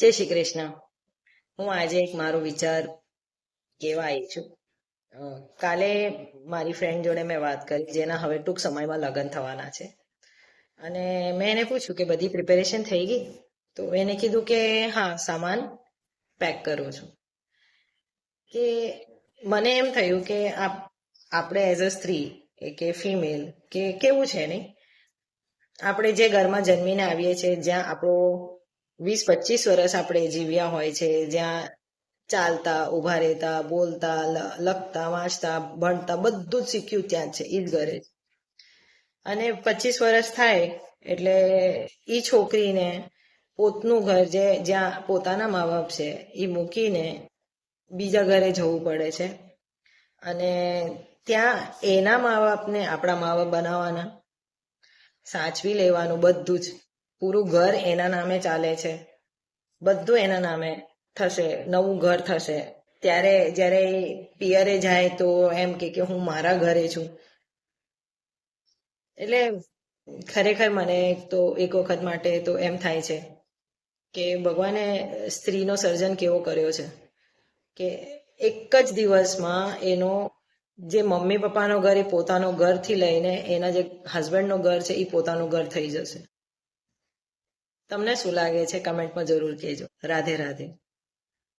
જય શ્રી કૃષ્ણ. હું આજે એક મારો વિચાર કહેવા આવી છું. કાલે મારી ફ્રેન્ડ જોડે મેં વાત કરી, જેના હવે ટૂંક સમયમાં લગ્ન થવાના છે. અને મેં એને પૂછ્યું કે બધી પ્રિપેરેશન થઈ ગઈ? તો એને કીધું કે હા, સામાન પેક કરું છું. કે મને એમ થયું કે આપણે એઝ અ સ્ત્રી કે ફિમેલ કે કેવું છે નહીં, આપણે જે ઘરમાં જન્મીને આવીએ છીએ, જ્યાં આપણો 20-25 વર્ષ આપણે જીવ્યા હોય છે, જ્યાં ચાલતા, ઊભા રહેતા, બોલતા, લખતા, વાંચતા, ભણતા બધું જ શીખ્યું ત્યાં જ છે, એ જ ઘરે જ. અને 25 વર્ષ થાય એટલે એ છોકરીને પોતનું ઘર, જ્યાં પોતાના મા બાપ છે, એ મૂકીને બીજા ઘરે જવું પડે છે. અને ત્યાં એના મા બાપને આપણા મા બાપ બનાવવાના, સાચવી લેવાનું બધું જ. પૂરું ઘર એના નામે ચાલે છે, બધું એના નામે થશે, નવું ઘર થશે. ત્યારે જ્યારે પિયરે જાય તો એમ કે હું મારા ઘરે છું. એટલે ખરેખર મને તો એક વખત માટે તો એમ થાય છે કે ભગવાને સ્ત્રીનો સર્જન કેવો કર્યો છે કે એક જ દિવસમાં એનો જે મમ્મી પપ્પાનો ઘર એ પોતાનો ઘરથી લઈને એના જે હસબન્ડનું ઘર છે એ પોતાનું ઘર થઈ જશે. તમને શું લાગે છે? કમેન્ટમાં જરૂર કહેજો. રાધે રાધે.